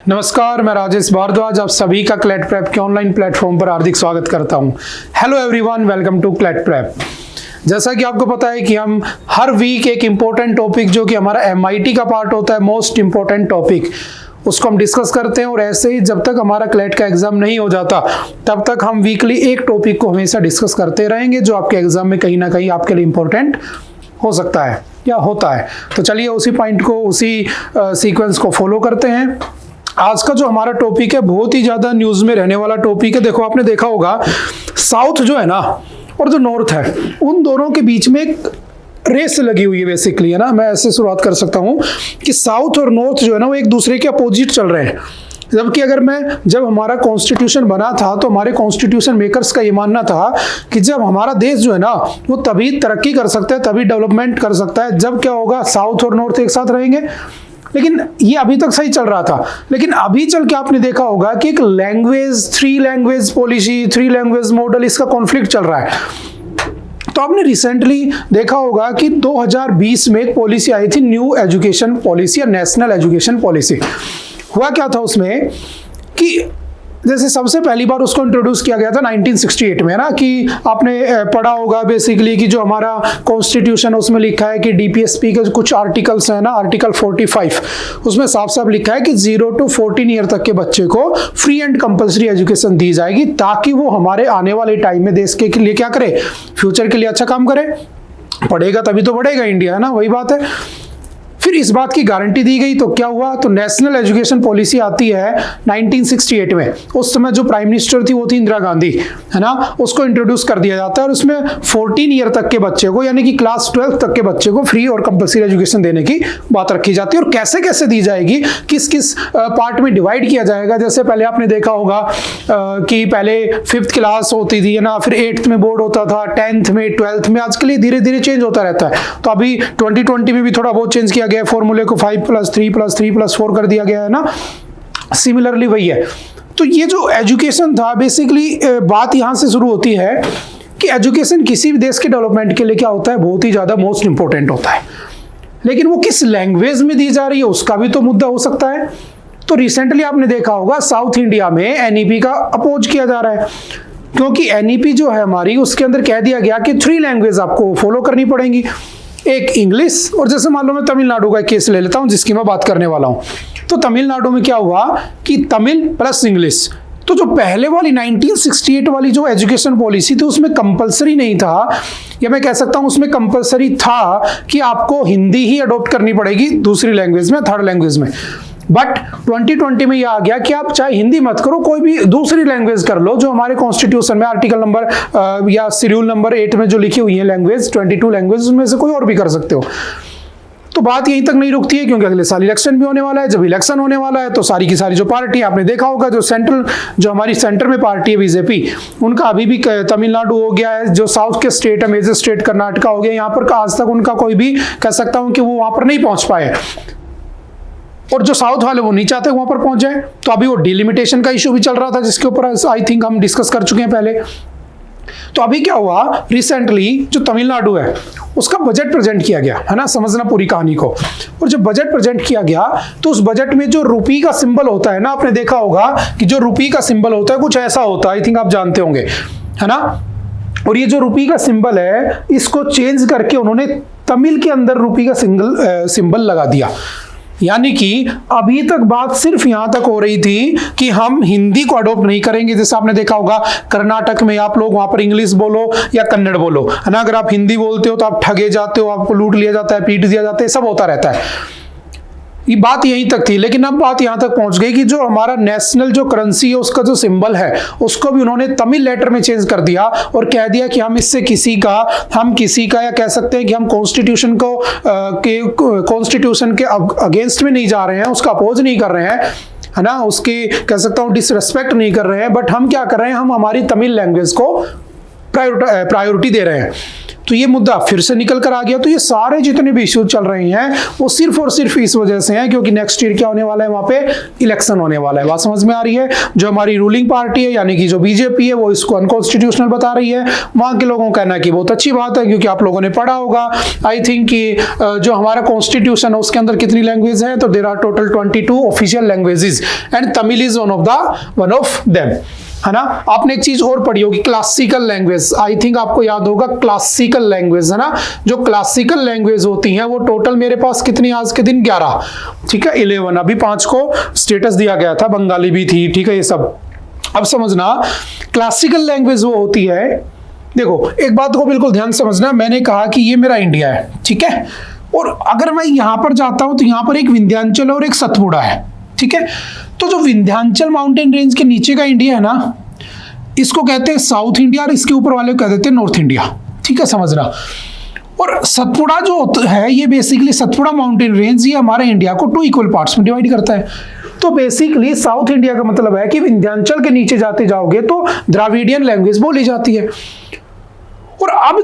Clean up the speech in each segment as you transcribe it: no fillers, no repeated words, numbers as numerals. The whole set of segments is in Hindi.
नमस्कार, मैं राजेश भारद्वाज आप सभी का क्लैट प्रेप के ऑनलाइन प्लेटफॉर्म पर हार्दिक स्वागत करता हूं। Hello everyone, welcome to CLAT prep. जैसा कि आपको पता है कि हम हर वीक एक इम्पोर्टेंट टॉपिक जो कि हमारा एमआईटी का पार्ट होता है, मोस्ट इम्पोर्टेंट टॉपिक, उसको हम डिस्कस करते हैं। और ऐसे ही जब तक हमारा क्लैट का एग्जाम नहीं हो जाता तब तक हम वीकली एक टॉपिक को हमेशा डिस्कस करते रहेंगे जो आपके एग्जाम में कहीं ना कहीं आपके लिए इम्पोर्टेंट हो सकता है या होता है। तो चलिए उसी पॉइंट को, उसी सीक्वेंस को फॉलो करते हैं। आज का जो हमारा टॉपिक है बहुत ही ज्यादा न्यूज में रहने वाला टॉपिक है। देखो, आपने देखा होगा साउथ जो है ना और जो नॉर्थ है, उन दोनों के बीच में एक रेस लगी हुई है बेसिकली, है ना। मैं ऐसे शुरुआत कर सकता हूं कि साउथ और नॉर्थ जो है ना वो एक दूसरे के अपोजिट चल रहे हैं। जबकि जब हमारा कॉन्स्टिट्यूशन बना था तो हमारे कॉन्स्टिट्यूशन मेकर्स का ये मानना था कि जब हमारा देश जो है ना वो तभी तरक्की कर सकता है, तभी डेवलपमेंट कर सकता है जब क्या होगा, साउथ और नॉर्थ एक साथ रहेंगे। लेकिन ये अभी तक सही चल रहा था। लेकिन अभी चल के आपने देखा होगा कि एक three language policy, three language model, इसका कॉन्फ्लिक्ट चल रहा है। तो आपने रिसेंटली देखा होगा कि 2020 में एक पॉलिसी आई थी, न्यू एजुकेशन पॉलिसी या नेशनल एजुकेशन पॉलिसी। हुआ क्या था उसमें कि जैसे सबसे पहली बार उसको इंट्रोड्यूस किया गया था 1968 में, है ना। कि आपने पढ़ा होगा बेसिकली कि जो हमारा कॉन्स्टिट्यूशन है उसमें लिखा है कि डीपीएसपी के कुछ आर्टिकल्स हैं ना, आर्टिकल 45, उसमें साफ साफ लिखा है कि 0 to 14 ईयर तक के बच्चे को फ्री एंड कंपल्सरी एजुकेशन दी जाएगी ताकि वो हमारे आने वाले टाइम में देश के लिए क्या करे, फ्यूचर के लिए अच्छा काम करे। पढ़ेगा तभी तो बढ़ेगा इंडिया, है ना, वही बात है। फिर इस बात की गारंटी दी गई तो क्या हुआ, तो नेशनल एजुकेशन पॉलिसी आती है 1968 में। उस समय जो प्राइम मिनिस्टर थी वो थी इंदिरा गांधी, है ना। उसको इंट्रोड्यूस कर दिया जाता है और उसमें 14 ईयर तक के बच्चे को, यानी कि क्लास 12 तक के बच्चे को फ्री और कंपल्सरी एजुकेशन देने की बात रखी जाती है। और कैसे कैसे दी जाएगी, किस किस पार्ट में डिवाइड किया जाएगा। जैसे पहले आपने देखा होगा कि पहले 5th क्लास होती थी, है ना, फिर 8th में बोर्ड होता था, 10th में, 12th में। आजकल ये धीरे धीरे चेंज होता रहता है। तो अभी 2020 में भी थोड़ा बहुत चेंज किया गया, फॉर्मूले को 5+3+3+4 कर दिया गया है ना। सिमिलरली वही है। तो ये जो एजुकेशन था बेसिकली, बात यहां से शुरू होती है कि एजुकेशन किसी भी देश के डेवलपमेंट के लिए क्या होता है, बहुत ही ज्यादा मोस्ट इंपॉर्टेंट होता है। लेकिन वो किस लैंग्वेज में दी जा रही है उसका भी तो मुद्दा हो सकता है। तो रिसेंटली आपने देखा होगा साउथ इंडिया में एनईपी का अपोज किया जा रहा है, क्योंकि एनईपी जो है हमारी, उसके अंदर कह दिया गया कि 3 लैंग्वेज आपको फॉलो करनी पड़ेंगी। एक इंग्लिश, और जैसे मान लो मैं तमिलनाडु का केस ले लेता हूं जिसकी मैं बात करने वाला हूं। तो तमिलनाडु में क्या हुआ कि तमिल प्लस इंग्लिश। तो जो पहले वाली 1968 वाली जो एजुकेशन पॉलिसी थी उसमें कंपलसरी नहीं था, या मैं कह सकता हूं उसमें कंपलसरी था कि आपको हिंदी ही अडॉप्ट करनी पड़ेगी दूसरी लैंग्वेज में, थर्ड लैंग्वेज में। बट 2020 में यह आ गया कि आप चाहे हिंदी मत करो, कोई भी दूसरी लैंग्वेज कर लो जो हमारे कॉन्स्टिट्यूशन में आर्टिकल नंबर या शेड्यूल नंबर 8 में जो लिखी हुई है लैंग्वेज, 22 लैंग्वेज, उनमें से कोई और भी कर सकते हो। तो बात यहीं तक नहीं रुकती है, क्योंकि अगले साल इलेक्शन भी होने वाला है। जब इलेक्शन होने वाला है तो सारी की सारी जो पार्टी, आपने देखा होगा जो हमारी सेंटर में पार्टी है बीजेपी, उनका अभी भी तमिलनाडु हो गया है, जो साउथ के स्टेट है, मेजर स्टेट कर्नाटका हो गया, यहाँ पर आज तक उनका कोई भी कह सकता हूं कि वो वहां पर नहीं पहुंच पाए। और जो साउथ वाले वो नहीं चाहते वहां पर पहुंच जाए। तो अभी वो डिलिमिटेशन का इशू भी चल रहा था जिसके ऊपर आई थिंक हम डिस्कस कर चुके हैं पहले। तो अभी क्या हुआ, रिसेंटली जो तमिलनाडु है उसका बजट प्रेजेंट किया गया, है ना। समझना पूरी कहानी को। और जब बजट प्रेजेंट किया गया तो उस बजट में जो रुपी का सिंबल होता है ना, आपने देखा होगा कि जो रुपी का सिंबल होता है कुछ ऐसा होता है, आई थिंक आप जानते होंगे, है ना। और ये जो रुपी का सिंबल है इसको चेंज करके उन्होंने तमिल के अंदर रुपी का सिंबल लगा दिया। यानी कि अभी तक बात सिर्फ यहां तक हो रही थी कि हम हिंदी को अडॉप्ट नहीं करेंगे। जैसे आपने देखा होगा कर्नाटक में आप लोग वहां पर इंग्लिश बोलो या कन्नड़ बोलो, है ना। अगर आप हिंदी बोलते हो तो आप ठगे जाते हो, आपको लूट लिया जाता है, पीट दिया जाता है, सब होता रहता है। ये बात यहीं तक थी। लेकिन अब बात यहां तक पहुंच गई कि जो हमारा नेशनल जो करेंसी है उसका जो सिंबल है उसको भी उन्होंने तमिल लेटर में चेंज कर दिया और कह दिया कि हम इससे किसी का या कह सकते हैं कि हम कॉन्स्टिट्यूशन के अगेंस्ट में नहीं जा रहे हैं, उसका अपोज नहीं कर रहे हैं, है ना, उसकी कह सकता हूं डिसरेस्पेक्ट नहीं कर रहे हैं। बट हम क्या कर रहे हैं, हम हमारी तमिल लैंग्वेज को प्रायोरिटी दे रहे हैं। तो ये मुद्दा फिर से निकल कर आ गया। तो ये सारे जितने भी इश्यूज चल रहे हैं वो सिर्फ और सिर्फ इस वजह से हैं क्योंकि नेक्स्ट ईयर क्या होने वाला है, वहां पे इलेक्शन होने वाला है। बात समझ में आ रही है? जो हमारी रूलिंग पार्टी है यानी कि जो बीजेपी है वो इसको अनकॉन्स्टिट्यूशनल बता रही है। वहां के लोगों का कहना है कि बहुत अच्छी बात है क्योंकि आप लोगों ने पढ़ा होगा आई थिंक कि जो हमारा कॉन्स्टिट्यूशन है उसके अंदर कितनी लैंग्वेज है, तो there are total 22 official languages and Tamil is one of them, है ना। आपने एक चीज और पढ़ी होगी, क्लासिकल लैंग्वेज। आई थिंक आपको याद होगा क्लासिकल लैंग्वेज, है ना। जो क्लासिकल लैंग्वेज होती हैं वो टोटल मेरे पास कितनी आज के दिन 11, ठीक है, 11। अभी 5 को स्टेटस दिया गया था, बंगाली भी थी, ठीक है, ये सब। अब समझना क्लासिकल लैंग्वेज वो होती है, देखो एक बात को बिल्कुल ध्यान समझना, मैंने कहा कि ये मेरा इंडिया है, ठीक है, और अगर मैं यहां पर जाता हूं तो यहां पर एक विंध्याचल और एक सतपुड़ा है, ठीक है। तो जो विंध्याचल माउंटेन रेंज के नीचे का इंडिया है ना, इसको कहते हैं साउथ इंडिया और इसके ऊपर वाले को कह देते हैं नॉर्थ इंडिया, ठीक है, समझना। और सतपुड़ा जो है ये बेसिकली सतपुड़ा माउंटेन रेंज ये हमारे इंडिया को 2 इक्वल पार्ट्स में डिवाइड करता है। तो बेसिकली साउथ इंडिया का मतलब है कि विंध्याचल के नीचे जाते जाओगे तो द्राविडियन लैंग्वेज बोली जाती है। और अब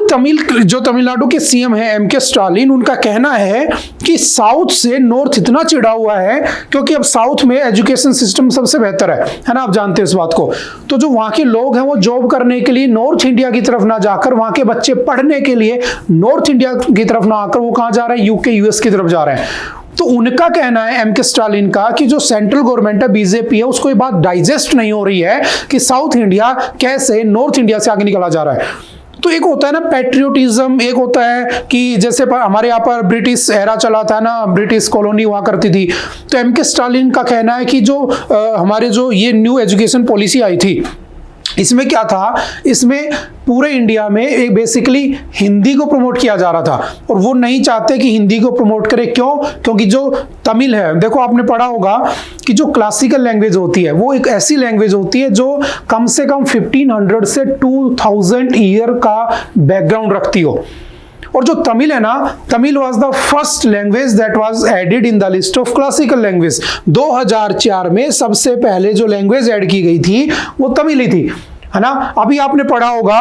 जो तमिलनाडु के सीएम है एम के स्टालिन, उनका कहना है कि साउथ से नॉर्थ इतना चिढ़ा हुआ है क्योंकि अब साउथ में एजुकेशन सिस्टम सबसे बेहतर है ना, आप जानते हैं इस बात को। तो जो वहां के लोग हैं वो जॉब करने के लिए नॉर्थ इंडिया की तरफ ना जाकर, वहां के बच्चे पढ़ने के लिए नॉर्थ इंडिया की तरफ ना आकर वो कहां जा रहे हैं, यूके यूएस की तरफ जा रहे हैं। तो उनका कहना है एम के स्टालिन का कि जो सेंट्रल गवर्नमेंट है बीजेपी है उसको ये बात डाइजेस्ट नहीं हो रही है कि साउथ इंडिया कैसे नॉर्थ इंडिया से आगे निकला जा रहा है। तो एक होता है ना पैट्रियोटिज्म, एक होता है कि जैसे हमारे यहाँ पर ब्रिटिश एरा चला था ना, ब्रिटिश कॉलोनी हुआ करती थी। तो एम के स्टालिन का कहना है कि जो हमारे जो ये न्यू एजुकेशन पॉलिसी आई थी इसमें क्या था, इसमें पूरे इंडिया में एक बेसिकली हिंदी को प्रमोट किया जा रहा था और वो नहीं चाहते कि हिंदी को प्रमोट करे। क्यों? क्योंकि जो तमिल है, देखो आपने पढ़ा होगा कि जो क्लासिकल लैंग्वेज होती है वो एक ऐसी लैंग्वेज होती है जो कम से कम 1500 से 2000 ईयर का बैकग्राउंड रखती हो। और जो तमिल है ना, Tamil was the first language that was added in the list of classical language. 2004 में सबसे पहले जो लैंग्वेज ऐड की गई थी वो तमिल ही थी, है ना। अभी आपने पढ़ा होगा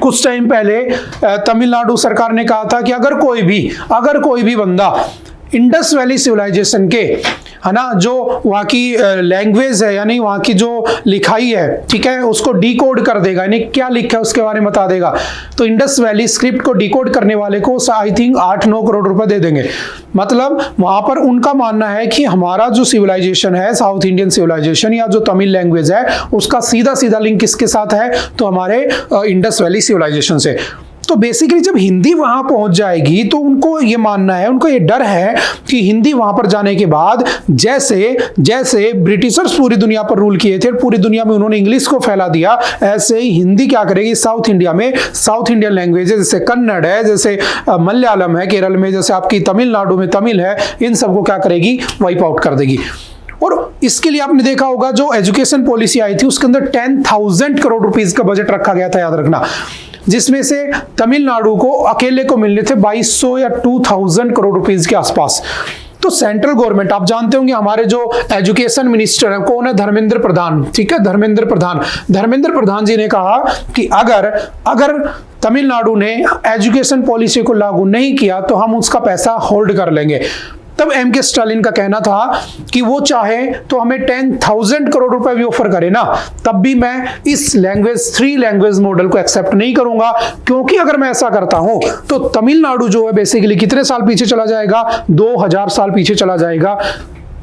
कुछ टाइम पहले तमिलनाडु सरकार ने कहा था कि अगर कोई भी बंदा इंडस वैली सिविलाइजेशन के, है ना, जो वहाँ की लैंग्वेज है यानी वहाँ की जो लिखाई है, ठीक है, उसको डिकोड कर देगा, यानी क्या लिखा है उसके बारे में बता देगा, तो इंडस वैली स्क्रिप्ट को डिकोड करने वाले को आई थिंक 8-9 करोड़ रुपए दे देंगे। मतलब वहां पर उनका मानना है कि हमारा जो सिविलाइजेशन है, साउथ इंडियन सिविलाइजेशन या जो तमिल लैंग्वेज है, उसका सीधा सीधा लिंक किसके साथ है, तो हमारे इंडस वैली सिविलाइजेशन से। तो बेसिकली जब हिंदी वहां पहुंच जाएगी तो उनको ये मानना है, उनको ये डर है कि हिंदी वहां पर जाने के बाद जैसे ब्रिटिशर्स पूरी दुनिया पर रूल किए थे, पूरी दुनिया में उन्होंने इंग्लिश को फैला दिया, ऐसे ही हिंदी क्या करेगी साउथ इंडिया में, साउथ इंडियन लैंग्वेजेस जैसे कन्नड़ है, जैसे मलयालम है केरल में, जैसे आपकी तमिलनाडु में तमिल है, इन सबको क्या करेगी, वाइप आउट कर देगी। और इसके लिए आपने देखा होगा जो एजुकेशन पॉलिसी आई थी उसके अंदर 10,000 करोड़ रुपीस का बजट रखा गया था, याद रखना, जिसमें से तमिलनाडु को अकेले को मिलने थे 2200 या 2000 करोड़ रुपीस के आसपास। तो सेंट्रल गवर्नमेंट, आप जानते होंगे हमारे जो एजुकेशन मिनिस्टर है कौन है, धर्मेंद्र प्रधान, ठीक है, धर्मेंद्र प्रधान जी ने कहा कि अगर तमिलनाडु ने एजुकेशन पॉलिसी को लागू नहीं किया तो हम उसका पैसा होल्ड कर लेंगे। तब एम के स्टालिन का कहना था कि वो चाहे तो हमें 10,000 करोड़ रुपए भी ऑफर करे ना, तब भी मैं इस 3 लैंग्वेज मॉडल को एक्सेप्ट नहीं करूंगा, क्योंकि अगर मैं ऐसा करता हूं तो तमिलनाडु जो है बेसिकली कितने साल पीछे चला जाएगा, 2000 साल पीछे चला जाएगा।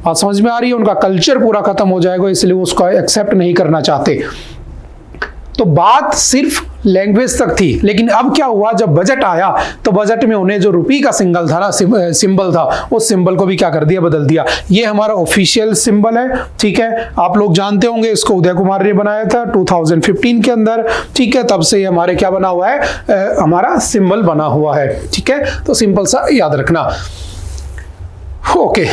बात समझ में आ रही है? उनका कल्चर पूरा खत्म हो जाएगा, इसलिए वो उसको एक्सेप्ट नहीं करना चाहते। तो बात सिर्फ लैंग्वेज तक थी, लेकिन अब क्या हुआ, जब बजट आया तो बजट में उन्हें जो रुपी का सिंबल था ना, सिंबल था, उस सिंबल को भी क्या कर दिया, बदल दिया। ये हमारा ऑफिशियल सिंबल है, ठीक है, आप लोग जानते होंगे, इसको उदय कुमार ने बनाया था 2015 के अंदर, ठीक है, तब से ये हमारे क्या बना हुआ है, हमारा सिंबल बना हुआ है, ठीक है। तो सिंपल सा याद रखना। ओके,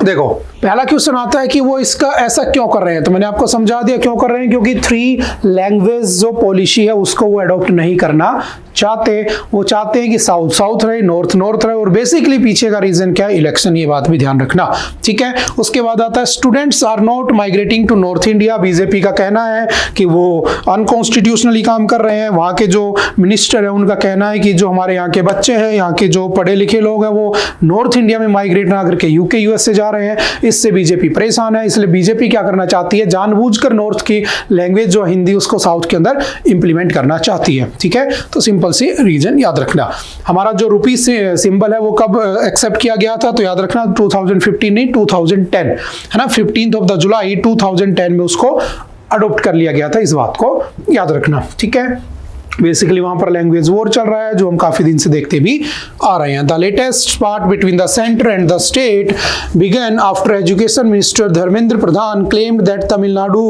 देखो पहला क्वेश्चन आता है कि वो इसका ऐसा क्यों कर रहे हैं, तो मैंने आपको समझा दिया क्यों कर रहे हैं, क्योंकि 3 लैंग्वेज जो पॉलिसी है उसको वो अडॉप्ट नहीं करना चाहते। वो चाहते हैं कि साउथ साउथ रहे, नॉर्थ नॉर्थ रहे, और बेसिकली पीछे का रीजन क्या है, इलेक्शन, ये बात भी ध्यान रखना, ठीक है। उसके बाद आता है students are not migrating to north India. BJP का कहना है कि वो अनकॉन्स्टिट्यूशनली काम कर रहे हैं। वहां के जो मिनिस्टर है उनका कहना है कि जो हमारे यहाँ के बच्चे हैं, यहाँ के जो पढ़े लिखे लोग हैं, वो नॉर्थ इंडिया में माइग्रेट ना करके यूके यूएस से जा रहे हैं। इससे बीजेपी परेशान है, इसलिए बीजेपी क्या करना चाहती है, जानबूझकर नॉर्थ की लैंग्वेज जो हिंदी उसको साउथ के अंदर इंप्लीमेंट करना चाहती है, ठीक है। तो सिंपल सी रीजन याद रखना। हमारा जो रुपी सिंबल है वो कब एक्सेप्ट किया गया था, तो याद रखना 2015 नहीं 2010 है ना, 15 ऑफ द जुलाई 2010 में उसको अडॉप्ट कर लिया गया था। इस बात को याद रखना, ठीक है। बेसिकली वहां पर लैंग्वेज वॉर चल रहा है जो हम काफी दिन से देखते भी आ रहे हैं। The latest part between the centre and the state began after education minister Dharmendra Pradhan claimed that Tamil Nadu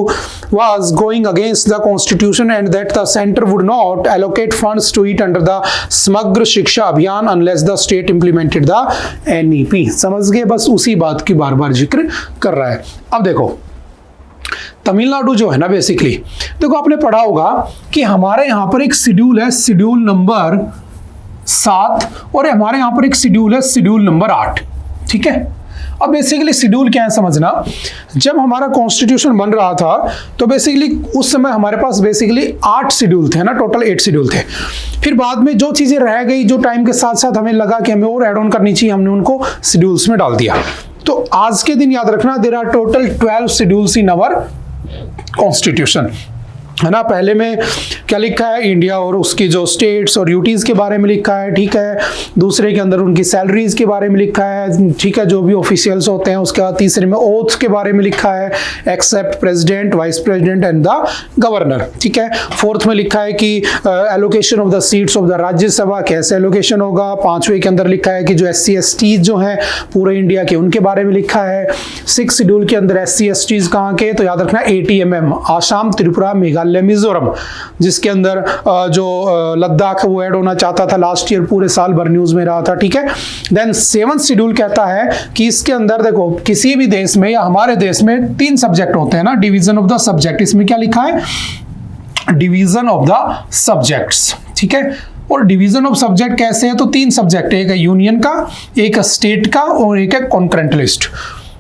was going against the constitution and that the center would not allocate funds to it under the समग्र शिक्षा अभियान unless the state implemented the NEP। समझ गए, बस उसी बात की बार बार जिक्र कर रहा है। अब देखो तमिलनाडु जो है ना, बेसिकली देखो आपने पढ़ा होगा कि हमारे यहाँ पर एक शेड्यूल है, शेड्यूल नंबर 7, और हमारे यहाँ पर एक शेड्यूल है, शेड्यूल नंबर 8, ठीक है। अब बेसिकली शेड्यूल क्या है समझना, जब हमारा कॉन्स्टिट्यूशन बन रहा था तो बेसिकली उस समय हमारे पास बेसिकली 8 शेड्यूल थे ना, टोटल 8 शेड्यूल थे। फिर बाद में जो चीज़ें रह गई, जो टाइम के साथ साथ हमें लगा कि हमें और ऐड ऑन करनी चाहिए, हमने उनको शेड्यूल्स में डाल दिया। तो आज के दिन याद रखना, there are total 12 schedules in our constitution, है ना। पहले में क्या लिखा है, इंडिया और उसकी जो स्टेट्स और यूटीज के बारे में लिखा है, ठीक है। दूसरे के अंदर उनकी सैलरीज के बारे में लिखा है, ठीक है, जो भी ऑफिशियल्स होते हैं। उसके बाद तीसरे में ओथ के बारे में लिखा है, except president, vice president and the governor, ठीक है। फोर्थ में लिखा है कि allocation of the seats of the Rajya Sabha कैसे एलोकेशन होगा। 5वें के अंदर लिखा है कि जो SC ST जो हैं पूरे इंडिया के, उनके बारे में लिखा है। 6 शेड्यूल के अंदर SC ST कहाँ के, तो याद रखना ATMM, आसाम, त्रिपुरा, मेघालय, मिजोरम, जिसके अंदर जो लद्दाख वो ऐड होना चाहता था लास्ट ईयर, पूरे साल भर न्यूज में रहा था, ठीक है। देन 7th शेड्यूल कहता है कि इसके अंदर देखो किसी भी देश में या हमारे देश में 3 सब्जेक्ट होते हैं ना, डिवीजन ऑफ द सब्जेक्ट। इसमें क्या लिखा है, डिवीजन ऑफ द सब्जेक्ट्स, ठीक है। और डिवीजन ऑफ सब्जेक्ट कैसे है, तो 3 सब्जेक्ट है, एक है यूनियन का, एक है स्टेट का, और एक है कॉन्करेंट लिस्ट।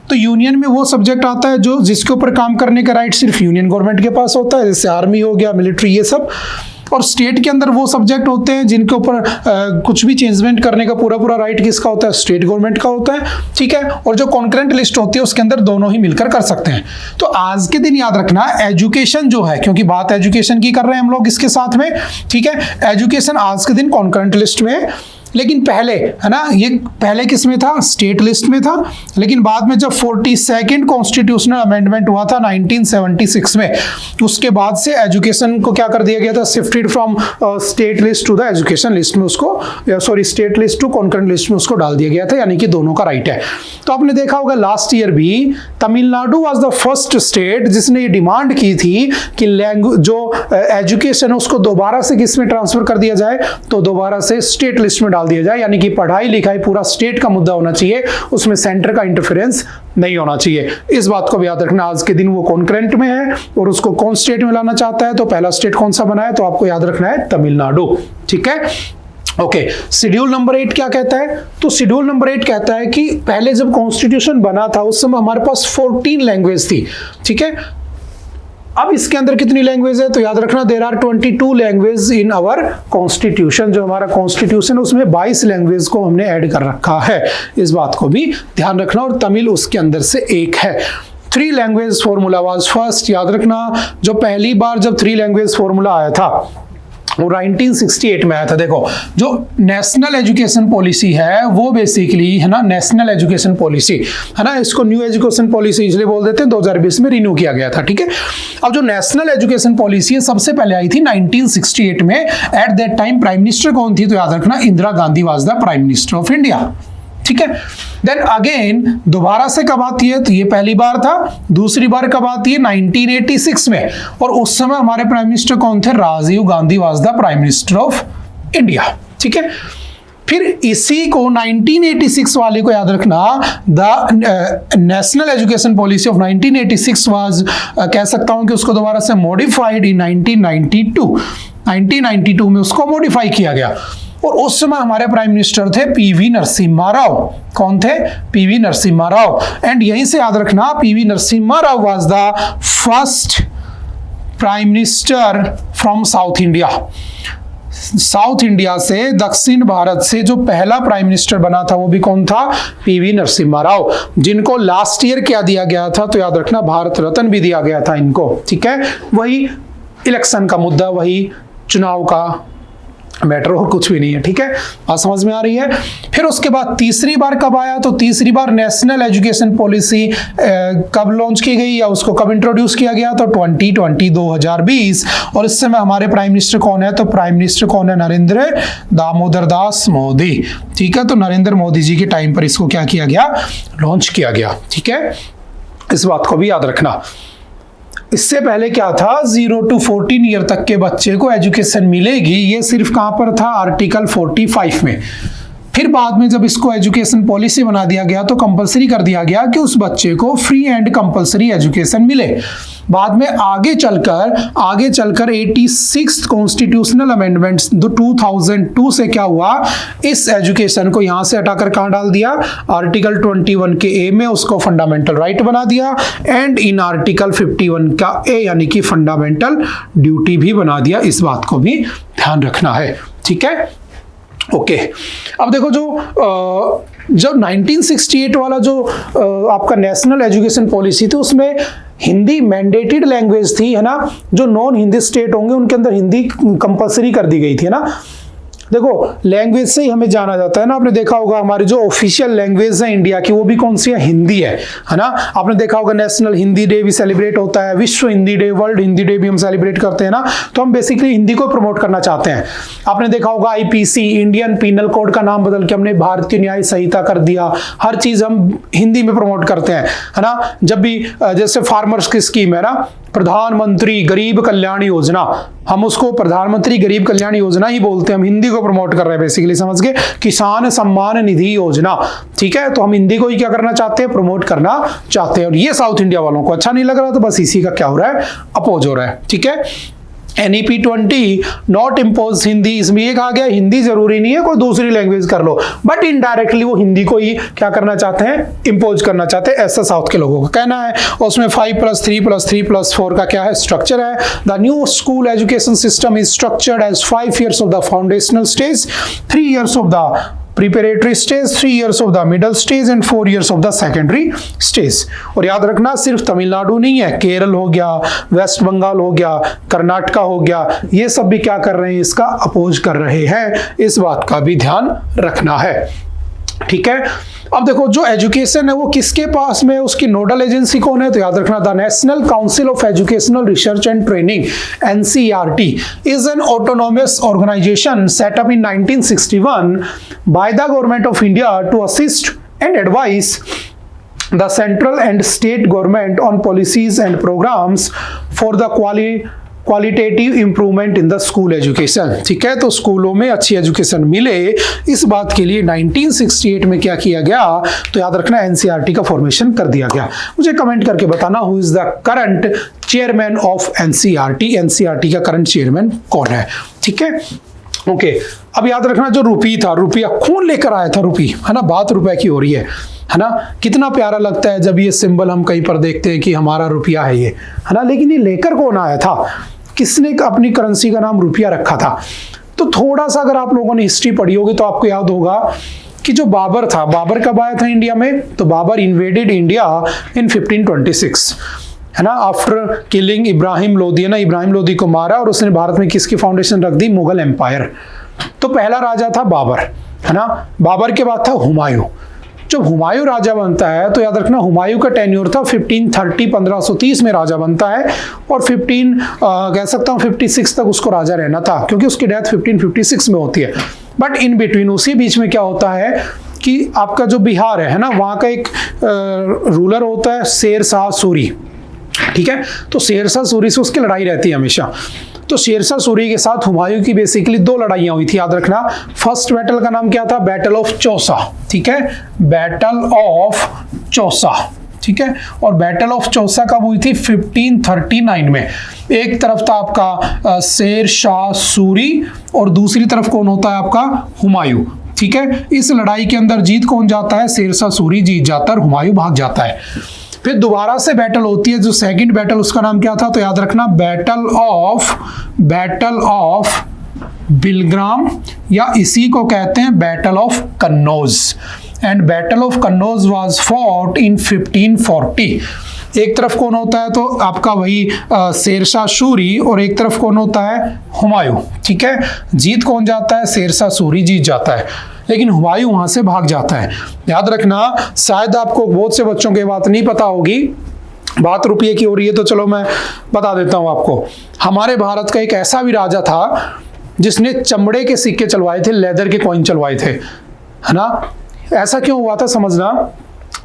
तो यूनियन में वो सब्जेक्ट आता है जो जिसके ऊपर काम करने का राइट सिर्फ यूनियन गवर्नमेंट के पास होता है, जैसे आर्मी हो गया, मिलिट्री, ये सब। और स्टेट के अंदर वो सब्जेक्ट होते हैं जिनके ऊपर कुछ भी चेंजमेंट करने का पूरा राइट किसका होता है, स्टेट गवर्नमेंट का होता है, ठीक है। और जो कॉन्करेंट लिस्ट होती है उसके अंदर दोनों ही मिलकर कर सकते हैं। तो आज के दिन याद रखना, एजुकेशन जो है, क्योंकि बात एजुकेशन की कर रहे हैं हम लोग इसके साथ में, ठीक है। एजुकेशन आज के दिन कॉन्करेंट लिस्ट में, लेकिन पहले, है ना, ये पहले किस में था, स्टेट लिस्ट में था। लेकिन बाद में जब 42nd कॉन्स्टिट्यूशनल अमेंडमेंट हुआ था 1976 में, उसके बाद से एजुकेशन को क्या कर दिया गया था, shifted from state list to the education list में उसको, sorry state list to concurrent list में उसको डाल दिया गया था, यानी कि दोनों का राइट है। तो आपने देखा होगा लास्ट ईयर भी Tamil Nadu was the first state जिसने ये डिमांड की थी कि जो एजुकेशन है उसको दोबारा से किस में ट्रांसफर कर दिया जाए, तो दोबारा से स्टेट लिस्ट में डाल दिया जाए, यानी कि पढ़ाई लिखाई पूरा स्टेट का मुद्दा होना चाहिए, उसमें सेंटर का इंटरफेरेंस नहीं होना चाहिए। इस बात को भी याद रखना, आज के दिन वो कॉन्करेंट में है और उसको कौन स्टेट में लाना चाहता है, तो पहला स्टेट कौन सा बना है, तो आपको याद रखना है तमिलनाडु, ठीक है। ओके, शेड्यूल नंबर 8 क्या कहता है, तो शेड्यूल नंबर 8 कहता है कि पहले जब कॉन्स्टिट्यूशन बना था उस समय हमारे पास 14 लैंग्वेज थी, ठीक है। अब इसके अंदर कितनी लैंग्वेज है, तो याद रखना there are 22 language in our constitution. जो हमारा कॉन्स्टिट्यूशन है उसमें 22 लैंग्वेज को हमने ऐड कर रखा है, इस बात को भी ध्यान रखना। और तमिल उसके अंदर से एक है। 3 लैंग्वेज फॉर्मूला वाज फर्स्ट, याद रखना जो पहली बार जब 3 लैंग्वेज फॉर्मूला आया था वो 1968 में आया था। देखो जो नेशनल एजुकेशन पॉलिसी है वो बेसिकली, है ना, नेशनल एजुकेशन पॉलिसी, है ना, इसको न्यू एजुकेशन पॉलिसी इसलिए बोल देते हैं, 2020 में रिन्यू किया गया था, ठीक है। अब जो नेशनल एजुकेशन पॉलिसी है सबसे पहले आई थी 1968 में। At that time prime minister कौन थी, तो याद रखना Indira Gandhi was the prime minister of India, ठीक है। देन अगेन दोबारा से कब आती है, तो ये पहली बार था। दूसरी बार कब आती है, 1986 में, और उस समय हमारे प्राइम मिनिस्टर कौन थे, Rajiv Gandhi was the prime minister of India, ठीक है। फिर इसी को 1986 वाले को याद रखना, the national education policy of 1986 was, कह सकता हूं कि उसको दोबारा से मॉडिफाइड इन 1992 में उसको मॉडिफाई किया गया। और उस समय हमारे प्राइम मिनिस्टर थे पीवी नरसिम्हा राव। कौन थे? पीवी नरसिम्हा राव। एंड यहीं से याद रखना, PV Narasimha Rao was the first prime minister from south India. South India से, दक्षिण भारत से जो पहला प्राइम मिनिस्टर बना था वो भी कौन था? पीवी नरसिम्हा राव, जिनको लास्ट ईयर क्या दिया गया था? तो याद रखना भारत रत्न भी दिया गया था इनको। ठीक है, वही इलेक्शन का मुद्दा, वही चुनाव का मैटर, और कुछ भी नहीं है। ठीक है, बात समझ में आ रही है। फिर उसके बाद तीसरी बार कब आया? तो तीसरी बार नेशनल एजुकेशन पॉलिसी कब लॉन्च की गई या उसको कब इंट्रोड्यूस किया गया? तो 2020। और इस समय हमारे प्राइम मिनिस्टर कौन है? तो प्राइम मिनिस्टर कौन है? नरेंद्र दामोदर दास मोदी। ठीक है, तो नरेंद्र मोदी जी के टाइम पर इसको क्या किया गया? लॉन्च किया गया। ठीक है, इस बात को भी याद रखना। इससे पहले क्या था? 0 to 14 ईयर तक के बच्चे को एजुकेशन मिलेगी, ये सिर्फ कहां पर था? आर्टिकल 45 में। फिर बाद में जब इसको एजुकेशन पॉलिसी बना दिया गया तो कंपलसरी कर दिया गया कि उस बच्चे को फ्री एंड कंपलसरी एजुकेशन मिले। बाद में आगे चलकर 86 कॉन्स्टिट्यूशनल अमेंडमेंट्स 2002 से क्या हुआ? इस एजुकेशन को यहां से हटाकर कहां डाल दिया? आर्टिकल 21 के ए में उसको फंडामेंटल राइट बना दिया, एंड इन आर्टिकल 51 का ए यानी कि फंडामेंटल ड्यूटी भी बना दिया। इस बात को भी ध्यान रखना है। ठीक है, ओके। अब देखो, जब 1968 वाला जो आपका नेशनल एजुकेशन पॉलिसी थी उसमें हिंदी मैंडेटेड लैंग्वेज थी, है ना। जो नॉन हिंदी स्टेट होंगे उनके अंदर हिंदी कंपलसरी कर दी गई थी, है ना। देखो, लैंग्वेज से ही हमें जाना जाता है ना। आपने देखा होगा हमारी जो ऑफिशियल लैंग्वेज है इंडिया की वो भी कौन सी है? हिंदी है ना। आपने देखा होगा नेशनल हिंदी डे भी सेलिब्रेट होता है, विश्व Hindi day, world Hindi day भी हम सेलिब्रेट करते हैं ना। तो हम बेसिकली हिंदी को प्रमोट करना चाहते हैं। आपने देखा होगा आईपीसी, इंडियन पीनल कोड का नाम बदल के हमने भारतीय न्याय संहिता कर दिया। हर चीज हम हिंदी में प्रमोट करते हैं, है ना। जब भी जैसे फार्मर्स की स्कीम है ना, प्रधानमंत्री गरीब कल्याण योजना, हम उसको प्रधानमंत्री गरीब कल्याण योजना ही बोलते हैं, हम हिंदी को प्रमोट कर रहे हैं बेसिकली, समझ गए। किसान सम्मान निधि योजना, ठीक है, तो हम हिंदी को ही क्या करना चाहते हैं? प्रमोट करना चाहते हैं। और ये साउथ इंडिया वालों को अच्छा नहीं लग रहा, तो बस इसी का क्या हो रहा है? अपोज हो रहा है। ठीक है, NEP 20 नॉट इम्पोज हिंदी, इसमें ये कहा गया हिंदी जरूरी नहीं है, कोई दूसरी लैंग्वेज कर लो, बट इनडायरेक्टली वो हिंदी को ही क्या करना चाहते हैं? इम्पोज करना चाहते हैं, ऐसा साउथ के लोगों का कहना है। उसमें 5+3+3+4 का क्या है? स्ट्रक्चर है। The new school education system is structured as 5 years of the foundational stage, 3 years of the preparatory stage, 3 years of the middle stage and 4 years of the secondary stage. और याद रखना, सिर्फ तमिलनाडु नहीं है, केरल हो गया, वेस्ट बंगाल हो गया, कर्नाटका हो गया, ये सब भी क्या कर रहे हैं? इसका अपोज कर रहे हैं। इस बात का भी ध्यान रखना है। ठीक है, अब देखो, जो एजुकेशन है वो किसके पास में है? उसकी नोडल एजेंसी कौन है? तो याद रखना, the national council of educational research and training NCERT is an autonomous organisation set up in 1961 by the government of India to assist and advice the central and state government on policies and programs for the qualitative improvement in the school education. ठीक है, तो स्कूलों में अच्छी एजुकेशन मिले, इस बात के लिए 1968 में क्या किया गया? तो याद रखना, NCERT का फॉर्मेशन कर दिया गया। मुझे कमेंट करके बताना, who is the current chairman of NCERT? NCERT का करंट चेयरमैन कौन है? ठीक है, ओके। अब याद रखना, जो रुपी था, रुपया कौन लेकर आया था? रुपी, है ना, बात रुपए की हो रही है ना। कितना प्यारा लगता है जब ये सिंबल हम कहीं पर देखते हैं कि हमारा रुपया है ये, है ना। लेकिन ये लेकर कौन आया था? किसने अपनी करेंसी का नाम रुपया रखा था? तो थोड़ा सा अगर आप लोगों ने हिस्ट्री पढ़ी होगी तो आपको याद होगा कि जो बाबर था, बाबर कब आया था इंडिया में? तो बाबर इन्वेडेड इंडिया इन 1526, है ना, आफ्टर किलिंग इब्राहिम लोदी, है ना। इब्राहिम लोदी को मारा और उसने भारत में किसकी फाउंडेशन रख दी? मुगल एम्पायर। तो पहला राजा था बाबर, है ना। बाबर के बाद था हुमायूं। जब हुमायूं राजा बनता है तो याद रखना, हुमायूं का टेन्योर था 1530 में राजा बनता है, और 56 तक उसको राजा रहना था, क्योंकि उसकी डेथ 1556 में होती है। बट इन बिटवीन, उसी बीच में क्या होता है कि आपका जो बिहार है ना, वहाँ का एक रूलर होता है शेर शाह सूरी, ठीक है। तो शेरशाह सूरी से उसकी लड़ाई रहती है हमेशा। तो शेरशाह सूरी के साथ हुमायूं की बेसिकली 2 लड़ाइयां हुई थी, याद रखना। फर्स्ट बैटल का नाम क्या था? बैटल ऑफ चौसा, ठीक है, बैटल ऑफ चौसा, ठीक है। और बैटल ऑफ चौसा कब हुई थी? 1539 में। एक तरफ था आपका शेरशाह सूरी और दूसरी तरफ कौन होता है? आपका हुमायूं, ठीक है। इस लड़ाई के अंदर जीत कौन जाता है? शेरशाह सूरी जीत जाता है और हुमायूं भाग जाता है। फिर दोबारा से बैटल होती है, जो सेकंड बैटल उसका नाम क्या था? तो याद रखना बैटल ऑफ बिलग्राम, या इसी को कहते हैं battle of Kannauj. And battle of Kannauj was fought in 1540। एक तरफ कौन होता है? तो आपका वही शेरशाह सूरी, और एक तरफ कौन होता है? हुमायूं, ठीक है। जीत कौन जाता है? शेरशाह सूरी जीत जाता है, लेकिन हुमायूं वहां से भाग जाता है। याद रखना, शायद आपको बहुत से बच्चों की बात नहीं पता होगी, बात रुपये की हो रही है तो चलो मैं बता देता हूं आपको। हमारे भारत का एक ऐसा भी राजा था जिसने चमड़े के सिक्के चलवाए थे, लेदर के कॉइन चलवाए थे, है ना। ऐसा क्यों हुआ था समझना।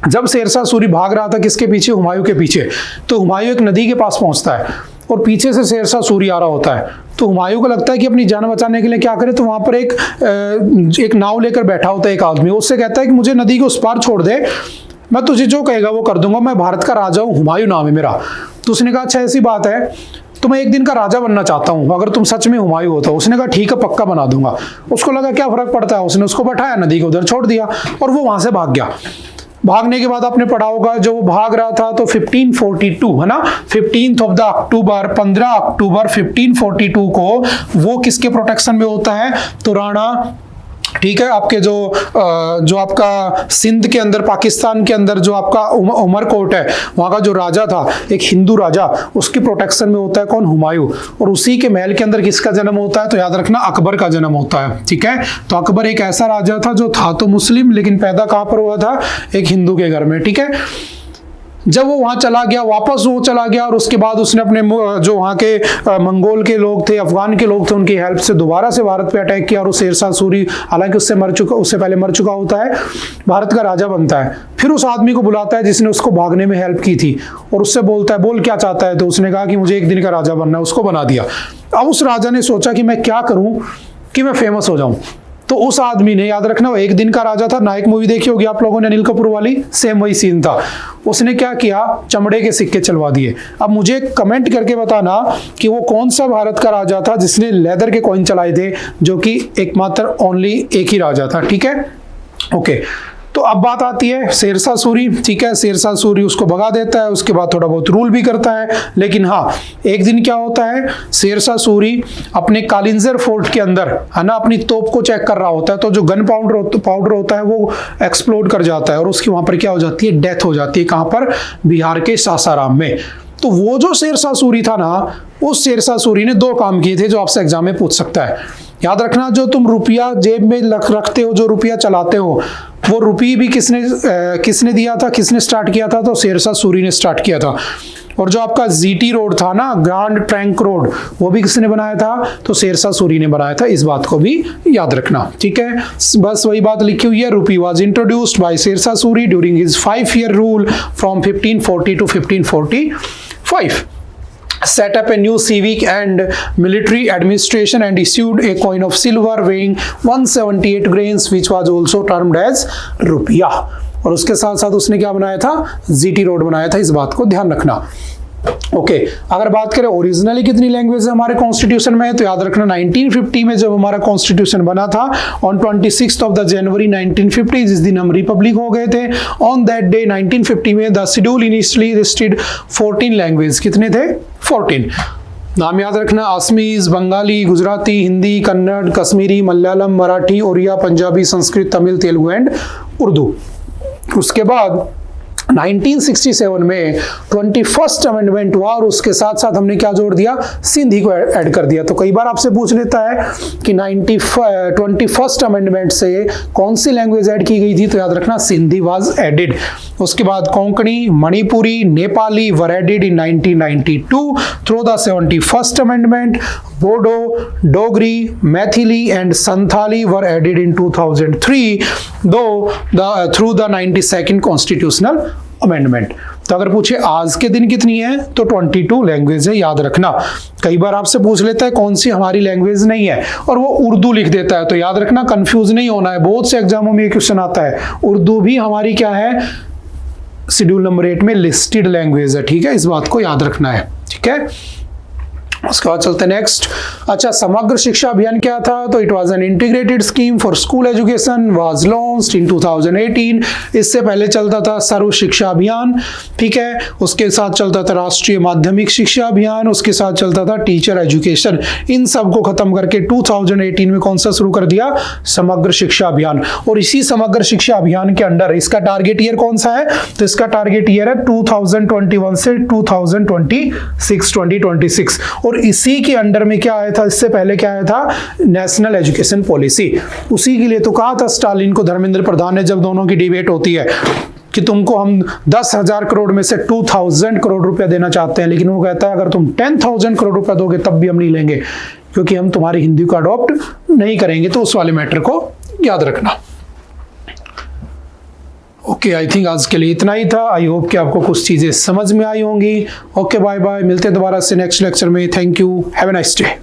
जब शेरशाह सूरी भाग रहा था किसके पीछे? हुमायूं के पीछे। तो हुमायूं एक नदी के पास पहुंचता है और पीछे से शेरशाह सूरी आ रहा होता है। तो हुमायूं को लगता है कि अपनी जान बचाने के लिए क्या करे, तो वहां पर एक नाव लेकर बैठा होता है एक आदमी। उससे कहता है कि मुझे नदी के उस पार छोड़ दे, मैं तुझे जो कहेगा वो कर दूंगा, मैं भारत का राजा हूँ, हुमायूं नाम है मेरा। तो उसने कहा अच्छा ऐसी बात है, तो मैं एक दिन का राजा बनना चाहता हूँ, अगर तुम सच में हुमायूं हो तो। उसने कहा ठीक है, पक्का बना दूंगा। उसको लगा क्या फर्क पड़ता है, उसने उसको बैठाया, नदी के उधर छोड़ दिया और वो वहां से भाग गया। भागने के बाद आपने पढ़ा होगा, जो वो भाग रहा था तो 1542, है ना, 15 अक्टूबर 1542 को वो किसके प्रोटेक्शन में होता है? तो राणा, ठीक है, आपके जो आपका सिंध के अंदर, पाकिस्तान के अंदर जो आपका उमरकोट है, वहां का जो राजा था, एक हिंदू राजा, उसकी प्रोटेक्शन में होता है कौन? हुमायूं। और उसी के महल के अंदर किसका जन्म होता है? तो याद रखना अकबर का जन्म होता है, ठीक है। तो अकबर एक ऐसा राजा था जो था तो मुस्लिम, लेकिन पैदा कहां पर हुआ था? एक हिंदू के घर में, ठीक है। जब वो वहां चला गया, वापस वो चला गया, और उसके बाद उसने अपने जो वहां के मंगोल के लोग थे, अफगान के लोग थे, उनकी हेल्प से दोबारा से भारत पे अटैक किया, और शेरशाह सूरी हालांकि उससे पहले मर चुका होता है, भारत का राजा बनता है। फिर उस आदमी को बुलाता है जिसने उसको भागने में हेल्प की थी, और उससे बोलता है बोल क्या चाहता है? तो उसने कहा कि मुझे एक दिन का राजा बनना है, उसको बना दिया। अब उस राजा ने सोचा कि मैं क्या करूं कि मैं फेमस हो जाऊं। तो उस आदमी ने, याद रखना, वो एक दिन का राजा था। नायक मूवी देखी होगी आप लोगों ने, अनिल कपूर वाली, सेम वही सीन था। उसने क्या किया? चमड़े के सिक्के चलवा दिए। अब मुझे कमेंट करके बताना कि वो कौन सा भारत का राजा था जिसने लेदर के कॉइन चलाए थे, जो कि एकमात्र ओनली एक ही राजा था, ठीक है। ओके, तो अब बात आती है शेरशाह सूरी, ठीक है। शेरशाह सूरी उसको भगा देता है, उसके बाद थोड़ा बहुत रूल भी करता है, लेकिन हाँ, एक दिन क्या होता है, शेरशाह सूरी अपने कालिंजर फोर्ट के अंदर, है ना, अपनी तोप को चेक कर रहा होता है, तो जो गन पाउडर होता है वो एक्सप्लोड कर जाता है, और उसकी वहां पर क्या हो जाती है? डेथ हो जाती है। कहां पर? बिहार के सासाराम में। तो वो जो शेरशाह सूरी था ना, उस शेरशाह सूरी ने 2 काम किए थे जो आपसे एग्जाम में पूछ सकता है। याद रखना, जो तुम रुपया जेब में रखते हो, जो रुपया चलाते हो, वो रुपये भी किसने दिया था, किसने स्टार्ट किया था? तो शेरशाह सूरी ने स्टार्ट किया था। और जो आपका जीटी रोड था ना, ग्रांड ट्रंक रोड, वो भी किसने बनाया था? तो शेरशाह सूरी ने बनाया था। इस बात को भी याद रखना, ठीक है। बस वही बात लिखी हुई है, rupee was introduced by Sher Shah Suri during his 5-year rule from 1540 to 1545. Set up a new civic and military administration and issued a coin of silver weighing 178 grains, which was also termed as रुपया। और उसके साथ साथ उसने क्या बनाया था? जीटी रोड बनाया था। इस बात को ध्यान रखना। ओके, अगर बात करें ओरिजिनली कितनी लैंग्वेज है हमारे कॉन्स्टिट्यूशन में, तो याद रखना 1950 में जब हमारा कॉन्स्टिट्यूशन बना था, ऑन 26 जनवरी 1950 जिस दिन हम रिपब्लिक हो गए थे, ऑन दैट डे 1950 में the schedule initially listed 14 language. कितने थे? 14। नाम याद रखना, असमीज, बंगाली, गुजराती, हिंदी, कन्नड़, कश्मीरी, मलयालम, मराठी, ओरिया, पंजाबी, संस्कृत, तमिल, तेलुगु एंड उर्दू। उसके बाद 1967 में 21st अमेंडमेंट हुआ, और उसके साथ साथ हमने क्या जोड़ दिया? सिंधी को ऐड कर दिया। तो कई बार आपसे पूछ लेता है कि 21st अमेंडमेंट से कौन सी लैंग्वेज ऐड की गई थी, तो याद रखना सिंधी वाज एडेड। उसके बाद Konkani, Manipuri, Nepali were added in 1992 through the 71st amendment. Bodo, Dogri, Maithili and Santhali were added in 2003 through the 92nd constitutional amendment. तो अगर पूछे आज के दिन कितनी है तो 22 लैंग्वेज है, याद रखना. कई बार आपसे पूछ लेता है कौन सी हमारी लैंग्वेज नहीं है और वो उर्दू लिख देता है, तो याद रखना कंफ्यूज नहीं होना है. बहुत से एग्जामों में ये क्वेश्चन आता है. उर्दू भी हमारी क्या है, शेड्यूल नंबर 8 में लिस्टेड लैंग्वेज है. ठीक है, इस बात को याद रखना है. ठीक है, उसके बाद चलते नेक्स्ट. अच्छा, समग्र शिक्षा अभियान क्या था? तो it was an integrated scheme for school education was launched in 2018. इससे पहले चलता था सर्व शिक्षा अभियान. ठीक है, उसके साथ चलता था राष्ट्रीय माध्यमिक शिक्षा अभियान, उसके साथ चलता था टीचर एजुकेशन. इन सब को खत्म करके 2018 में कौन सा शुरू कर दिया? समग्र शिक्षा अभियान. और इसी समग्र शिक्षा अभियान के अंडर इसका टारगेट ईयर कौन सा है? तो इसका टारगेट ईयर है 2021 से 2026. और इसी के अंडर में क्या आया था? इससे पहले क्या आया था? National education policy. उसी के लिए तो कहा था स्टालिन को धर्मेंद्र प्रधान ने, जब दोनों की डिबेट होती है कि तुमको हम 10,000 करोड़ में से 2,000 करोड़ रुपया देना चाहते हैं, लेकिन वो कहता है अगर तुम 10,000 करोड़ रुपया दोगे तब भी हम नहीं लेंगे, क्योंकि हम तुम्हारी हिंदी को अडॉप्ट नहीं करेंगे. तो उस वाले मैटर को याद रखना. ओके, आई थिंक आज के लिए इतना ही था. आई होप कि आपको कुछ चीजें समझ में आई होंगी. Okay, bye bye. मिलते हैं दोबारा से नेक्स्ट लेक्चर में. Thank you. Have a nice day.